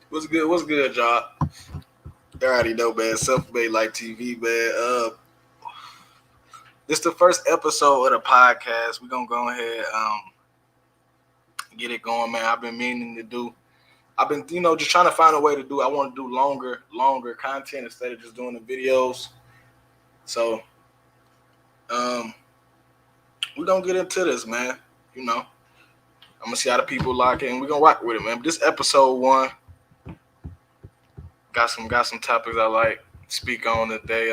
What's good? What's good, y'all? You already know, man. Self-made like TV, man. This the first episode of the podcast. We're gonna go ahead, get it going, man. I've been meaning to do. I've been, just trying to find a way to do. I want to do longer content instead of just doing the videos. So, um, we're gonna get into this, man. You know, I'm gonna see how the people like it, and we're gonna rock with it, man. This episode one got some topics I like to speak on today.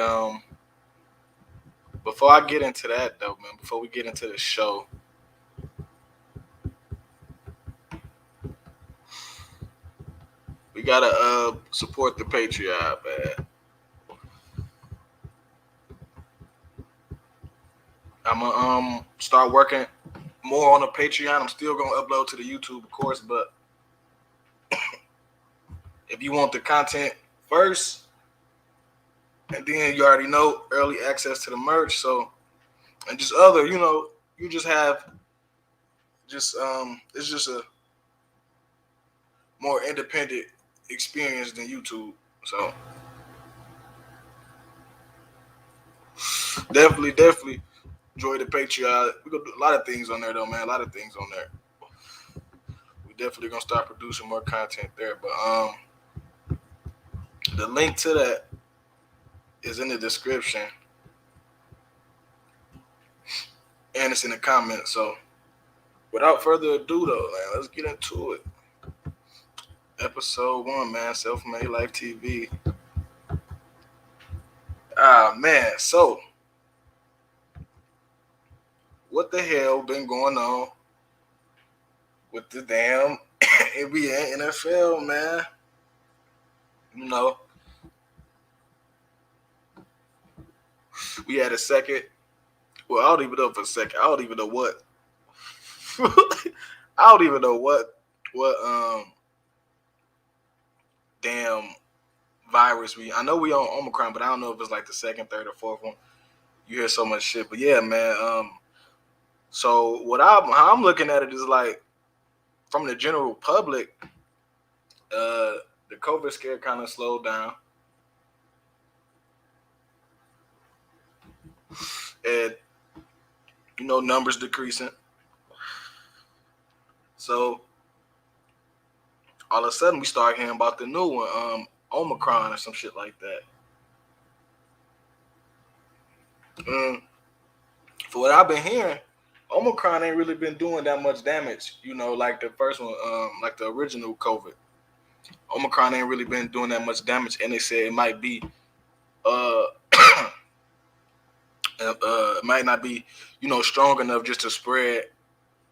Before I get into that though, man, before we get into the show, we gotta support the Patreon, man. I'm gonna start working more on the Patreon. I'm still gonna upload to the YouTube, of course, but if you want the content first, and then you already know early access to the merch, so and just other, you just have just it's just a more independent experience than YouTube. So definitely enjoy the Patreon. We gonna do a lot of things on there though, man. A lot of things on there. We definitely gonna start producing more content there. But the link to that is in the description and it's in the comments. So without further ado though, man, let's get into it. Episode one, man, Self-Made Life TV. Ah man, so what the hell been going on with the damn NBA NFL, man? You know, we had a second. Well, I don't even know for a second. I don't even know what. I don't even know what damn virus we. I know we on Omicron, but I don't know if it's like the second, third, or fourth one. You hear so much shit, but yeah, man. So how I'm looking at it is like from the general public, the COVID scare kind of slowed down, and numbers decreasing. So all of a sudden we start hearing about the new one, Omicron or some shit like that. For what I've been hearing, Omicron ain't really been doing that much damage. Like the first one, like the original COVID. Omicron ain't really been doing that much damage, and they said it might be, uh, it might not be, strong enough just to spread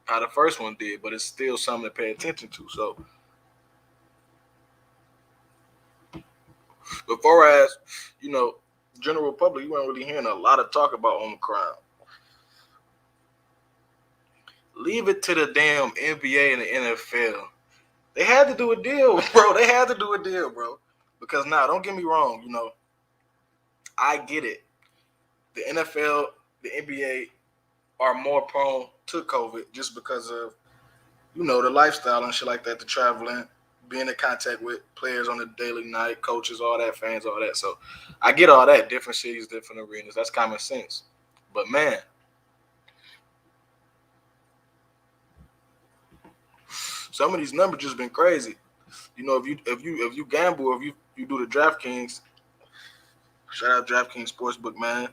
how the first one did, but it's still something to pay attention to. So, but far as general public, you ain't really hearing a lot of talk about Omicron. Leave it to the damn NBA and the NFL. They had to do a deal, bro. They had to do a deal, bro. Because now, don't get me wrong. I get it. The NFL, the NBA are more prone to COVID just because of the lifestyle and shit like that, the traveling, being in contact with players on the daily night, coaches, all that, fans, all that. So I get all that. Different cities, different arenas. That's common sense. But man, some of these numbers just been crazy. If you gamble, if you do the DraftKings, shout out DraftKings Sportsbook, man.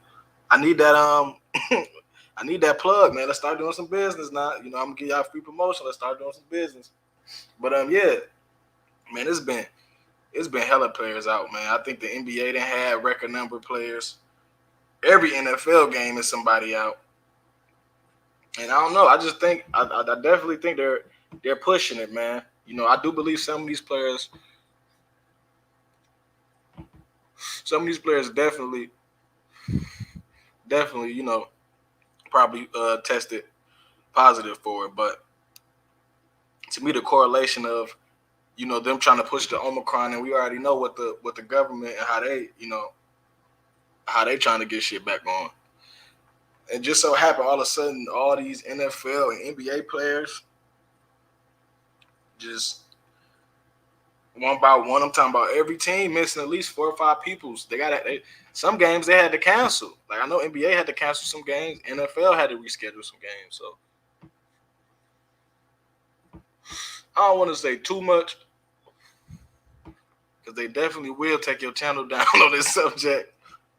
I need that I need that plug, man. Let's start doing some business now. I'm gonna give y'all free promotion. Let's start doing some business. But yeah, man, it's been hella players out, man. I think the NBA done had record number of players. Every NFL game is somebody out. And I don't know. I just think I definitely think they're pushing it, man. I do believe some of these players definitely, probably tested positive for it. But to me, the correlation of them trying to push the Omicron, and we already know what the government and how they trying to get shit back on. And just so happened, all of a sudden, all these NFL and NBA players just one by one. I'm talking about every team missing at least 4 or 5 peoples. Some games they had to cancel. Like I know NBA had to cancel some games. NFL had to reschedule some games. So I don't want to say too much because they definitely will take your channel down on this subject.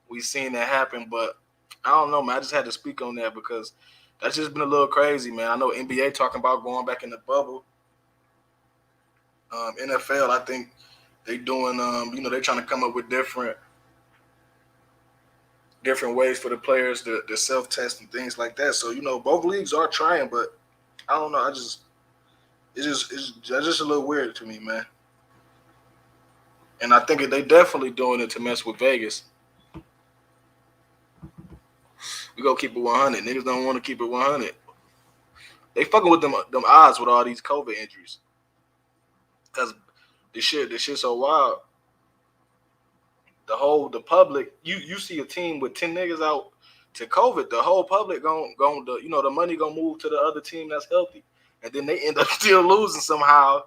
We've seen that happen, but I don't know, man. I just had to speak on that because that's just been a little crazy, man. I know NBA talking about going back in the bubble. NFL, I think they doing, they're trying to come up with different ways for the players to self-test and things like that. So, both leagues are trying, but I don't know. It's just a little weird to me, man. And I think they definitely doing it to mess with Vegas. We go keep it 100. Niggas don't want to keep it 100. They fucking with them odds with all these COVID injuries. Because this shit so wild. The public, you see a team with 10 niggas out to COVID, the whole public the money gonna move to the other team that's healthy. And then they end up still losing somehow,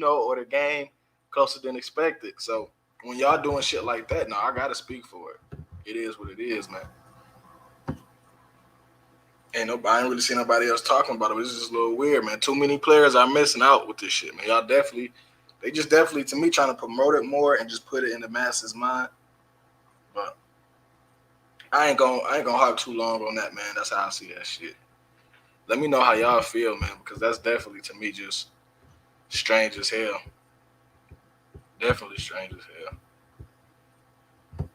or the game closer than expected. So when y'all doing shit like that, I gotta speak for it. It is what it is, man. I ain't really seen nobody else talking about it. It's just a little weird, man. Too many players are missing out with this shit, man. They just definitely, to me, trying to promote it more and just put it in the masses' mind. But I ain't gonna harp too long on that, man. That's how I see that shit. Let me know how y'all feel, man, because that's definitely, to me, just strange as hell. Definitely strange as hell.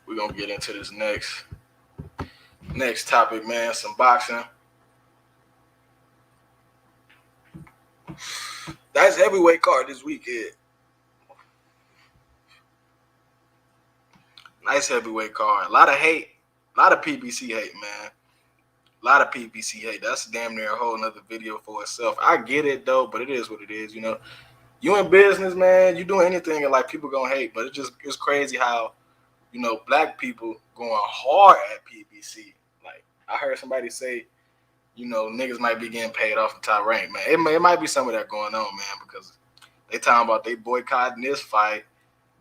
We're gonna get into this next topic, man. Some boxing. That's heavyweight card this weekend. Nice heavyweight card. A lot of hate. A lot of PBC hate, man. A lot of PBC hate. That's damn near a whole nother video for itself. I get it, though, but it is what it is, You in business, man. You doing anything and, people gonna hate. But it's crazy how, black people going hard at PBC. Like, I heard somebody say, niggas might be getting paid off the top rank, man. It might be some of that going on, man, because they talking about they boycotting this fight.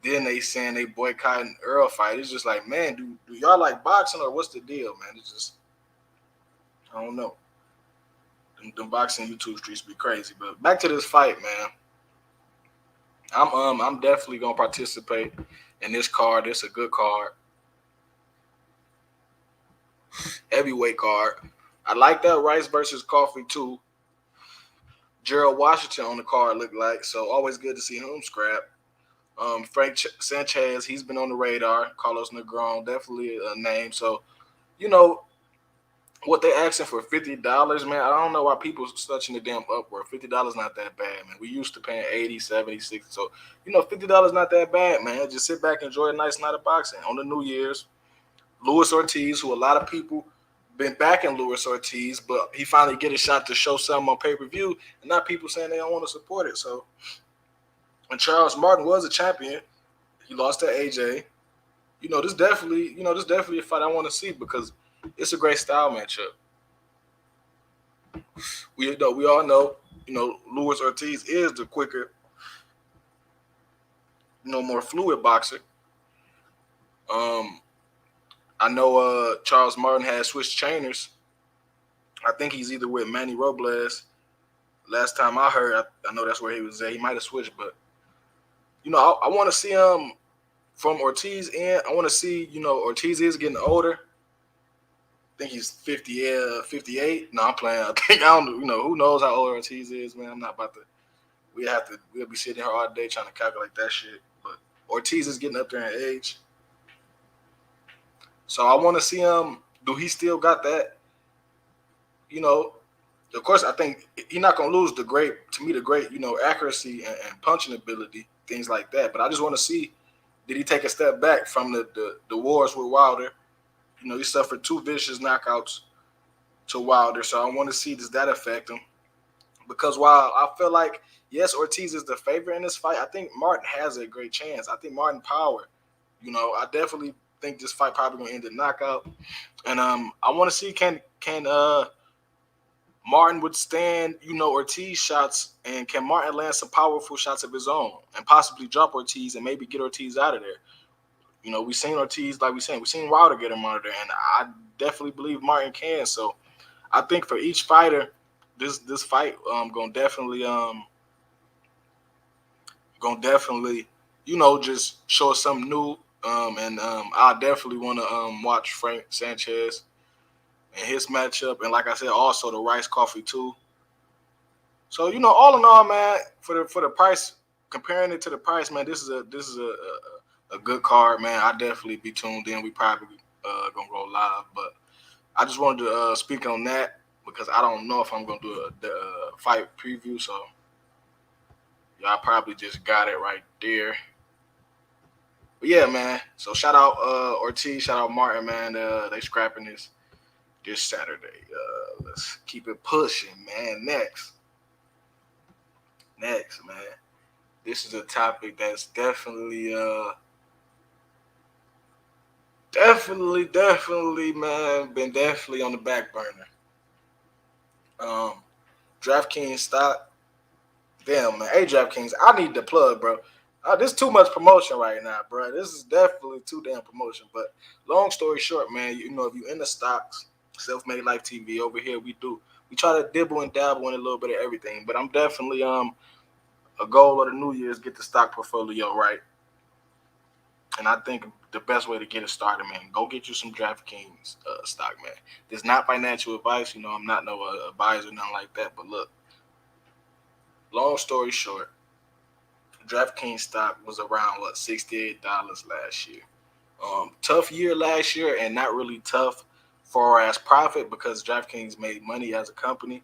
Then they saying they boycotting Earl fight. It's just like, man, do y'all like boxing or what's the deal, man? It's just, I don't know. Them boxing YouTube streets be crazy. But back to this fight, man. I'm definitely gonna participate in this card. It's a good card. Heavyweight card. I like that Rice versus Coffee too. Gerald Washington on the card looked like, so always good to see him scrap. Frank Sanchez, he's been on the radar. Carlos Negron, definitely a name. So, what they asking for $50, man, I don't know why people touching the damn upward. $50 not that bad, man. We used to paying 80, 70, 60. So, $50 not that bad, man. Just sit back and enjoy a nice night of boxing. On the New Year's, Luis Ortiz, who a lot of people been backing Luis Ortiz, but he finally get a shot to show something on pay-per-view, and not people saying they don't want to support it. So, and Charles Martin was a champion. He lost to AJ. This definitely a fight I want to see because it's a great style matchup. We all know, Luis Ortiz is the quicker, more fluid boxer. I know Charles Martin has switched trainers. I think he's either with Manny Robles. Last time I heard, I know that's where he was at. He might have switched, but I want to see him from Ortiz end. I want to see, Ortiz is getting older. I think he's 58. No, I'm playing. I don't who knows how old Ortiz is, man. I'm not about to. We'll be sitting here all day trying to calculate that shit. But Ortiz is getting up there in age. So I want to see him. Do he still got that? Of course, I think he's not going to lose the great accuracy and punching ability, things like that. But I just want to see, did he take a step back from the wars with Wilder? He suffered 2 vicious knockouts to Wilder. So I want to see, does that affect him? Because while I feel like, yes, Ortiz is the favorite in this fight, I think Martin has a great chance. I think Martin power. I definitely think this fight probably going to end in knockout. And I want to see can Martin withstand, Ortiz shots, and can Martin land some powerful shots of his own and possibly drop Ortiz and maybe get Ortiz out of there? We seen Ortiz, like we saying, we seen Wilder get him out of there, and I definitely believe Martin can. So I think for each fighter, this fight gonna definitely just show us something new. And I definitely want to watch Frank Sanchez and his matchup, and like I said, also the Rice Coffee too. So all in all, man, for the price, comparing it to the price, man, this is a good card, man. I definitely be tuned in. We probably gonna go live, but I just wanted to speak on that because I don't know if I'm gonna do a fight preview. So y'all probably just got it right there. But yeah, man. So shout out Ortiz, shout out Martin, man. They scrapping this Saturday. Let's keep it pushing, man. Next, man. This is a topic that's definitely, man, been definitely on the back burner. DraftKings stock. Damn, man. Hey, DraftKings, I need the plug, bro. There's too much promotion right now, bro. This is definitely too damn promotion. But long story short, man, if you in the stocks, Self-Made Life TV over here, we try to dibble and dabble in a little bit of everything. But I'm definitely a goal of the new year is get the stock portfolio right. And I think the best way to get it started, man, go get you some DraftKings stock, man. This is not financial advice. I'm not no advisor, nothing like that. But look, long story short, DraftKings stock was around $68 last year. Tough year last year, and not really tough for as profit because DraftKings made money as a company,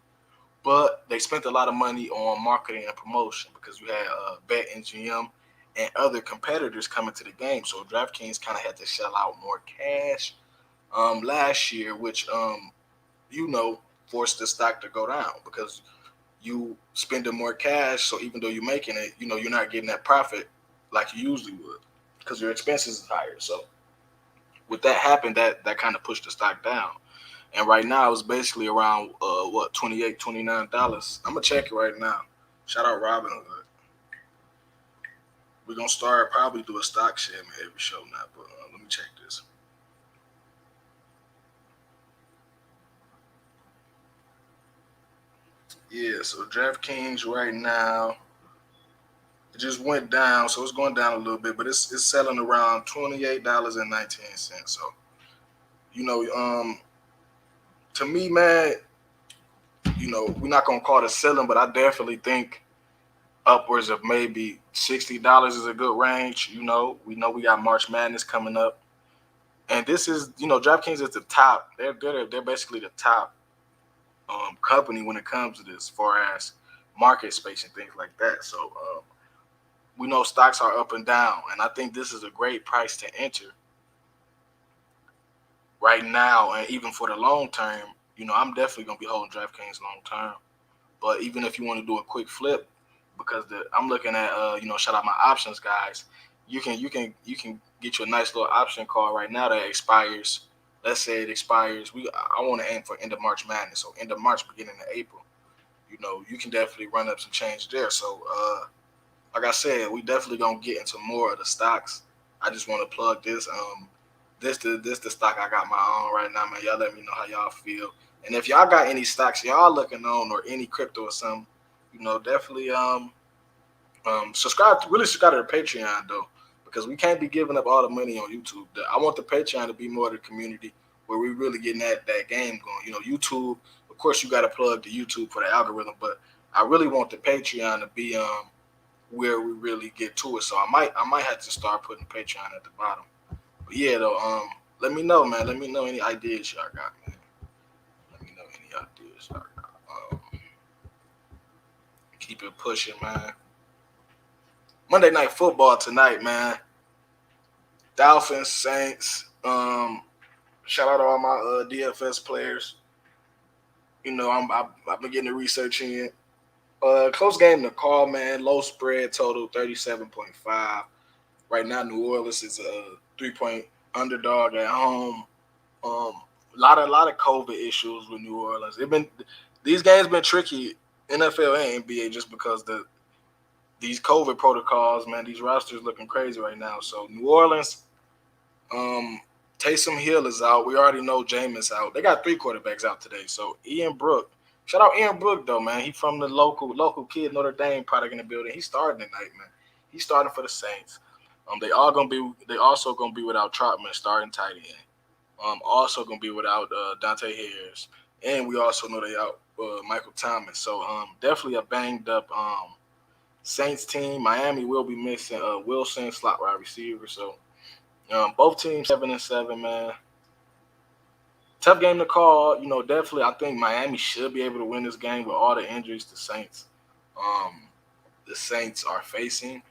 but they spent a lot of money on marketing and promotion because you had BetMGM and other competitors coming to the game. So DraftKings kind of had to shell out more cash last year, which forced the stock to go down because you spending more cash. So even though you're making it, you're not getting that profit like you usually would because your expenses is higher. So with that happened, that kind of pushed the stock down. And right now it's basically around $28, $29. I'm gonna check it right now. Shout out Robinhood. We're gonna start probably do a stock share every show now, but let me check this. Yeah, so DraftKings right now, it just went down, so it's going down a little bit, but it's selling around $28.19. So, to me, man, we're not gonna call it selling, but I definitely think upwards of maybe $60 is a good range. We know we got March Madness coming up, and this is DraftKings is the top. They're basically the top company when it comes to this, as far as market space and things like that. So we know stocks are up and down, and I think this is a great price to enter right now, and even for the long term. I'm definitely gonna be holding DraftKings long term. But even if you want to do a quick flip, because I'm looking at shout out my options guys. You can get you a nice little option card right now that expires. Let's say it expires. I want to aim for end of March Madness, so end of March, beginning of April. You can definitely run up some change there. So like I said, we definitely gonna get into more of the stocks. I just want to plug this. This the stock I got my own right now, man. Y'all let me know how y'all feel. And if y'all got any stocks y'all looking on or any crypto or something, definitely subscribe to the Patreon though, because we can't be giving up all the money on YouTube. I want the Patreon to be more of the community where we really getting that game going. YouTube, of course, you got to plug the YouTube for the algorithm, but I really want the Patreon to be where we really get to it. So I might have to start putting Patreon at the bottom. But yeah, though, let me know, man. Let me know any ideas y'all got, man. Let me know any ideas y'all got. Keep it pushing, man. Monday Night Football tonight, man. Dolphins, Saints. Shout out to all my DFS players. I've been getting the research in. Close game to call, man. Low spread total 37.5. Right now, New Orleans is a 3-point underdog at home. A lot of COVID issues with New Orleans. these games been tricky, NFL and NBA, just because these COVID protocols, man. These rosters looking crazy right now. So New Orleans, Taysom Hill is out. We already know Jameis out. They got 3 quarterbacks out today. So Ian Brook, shout out Ian Brook though, man. He from the local kid, Notre Dame product in the building. He's starting tonight, man. He's starting for the Saints. They also gonna be without Trotman starting tight end. Also gonna be without Dante Harris, and we also know they out Michael Thomas. So definitely a banged up Saints team. Miami will be missing Wilson, slot wide receiver. So both teams 7-7, man. Tough game to call. Definitely I think Miami should be able to win this game with all the injuries the Saints are facing.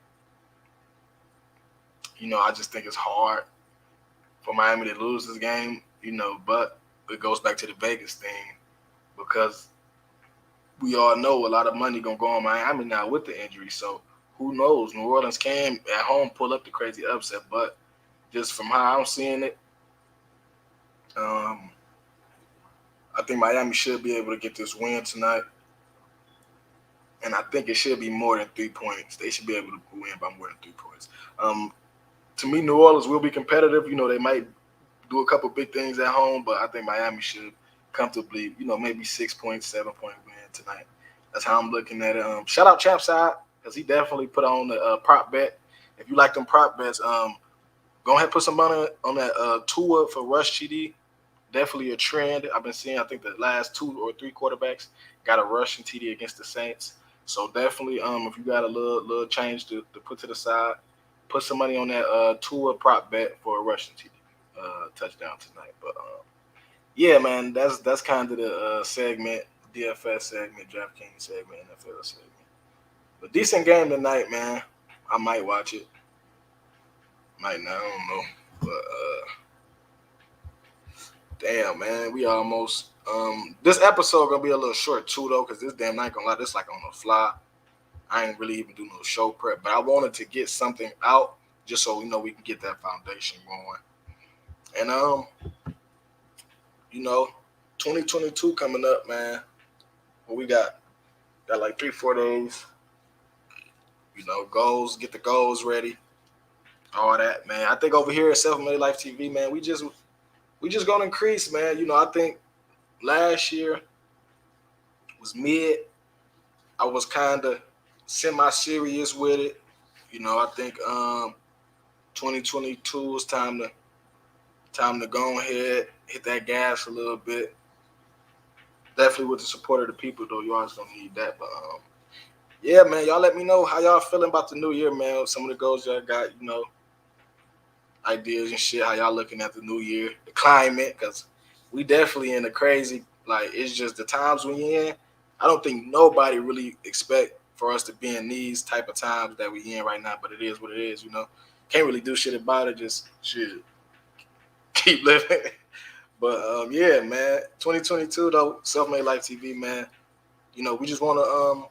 I just think it's hard for Miami to lose this game, but it goes back to the Vegas thing because we all know a lot of money going to go on Miami now with the injury. So who knows? New Orleans can at home pull up the crazy upset, but just from how I'm seeing it, I think Miami should be able to get this win tonight. And I think it should be more than 3 points. They should be able to win by more than 3 points. To me, New Orleans will be competitive. They might do a couple big things at home, but I think Miami should comfortably, maybe 6 point, 7 point win tonight. That's how I'm looking at it. Shout out Champside because he definitely put on the prop bet. If you like them prop bets, go ahead and put some money on that Tua for rush TD. Definitely a trend. I've been seeing, I think the last 2 or 3 quarterbacks got a rushing TD against the Saints. So definitely, if you got a little change to put to the side, put some money on that Tua prop bet for a rushing TD touchdown tonight. But yeah, man, that's kind of the segment, DFS segment, DraftKings segment, NFL segment. But decent game tonight, man. I might watch it. Might not, I don't know. But damn, man, we almost this episode gonna be a little short too though, because this damn night gonna lie, this like on the fly. I ain't really even do no show prep, but I wanted to get something out just so we can get that foundation going. And 2022 coming up, man. What we got like 3-4 days. Goals, get the goals ready. All that, man. I think over here at Self-Made Life TV, man, we just gonna increase, man. I think last year was mid. I was kind of semi-serious with it. I think 2022 is time to go ahead, hit that gas a little bit. Definitely with the support of the people, though. You always gonna need that. But yeah, man, y'all let me know how y'all feeling about the new year, man. Some of the goals y'all got, ideas and shit. How y'all looking at the new year, the climate, because we definitely in the crazy. Like, it's just the times we in. I don't think nobody really expect for us to be in these type of times that we in right now. But it is what it is, Can't really do shit about it. Just shit, keep living. But yeah, man. 2022 though, Self-Made Life TV, man. We just want to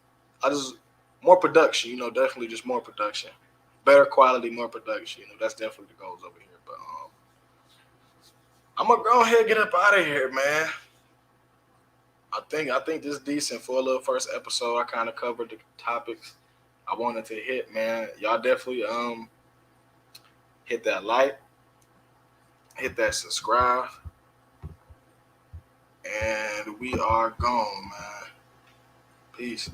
more production. Definitely just more production, better quality, more production. That's definitely the goals over here. But I'm gonna go ahead and get up out of here, man. I think this is decent for a little first episode. I kind of covered the topics I wanted to hit, man. Y'all definitely hit that like, hit that subscribe, and we are gone, man. Peace.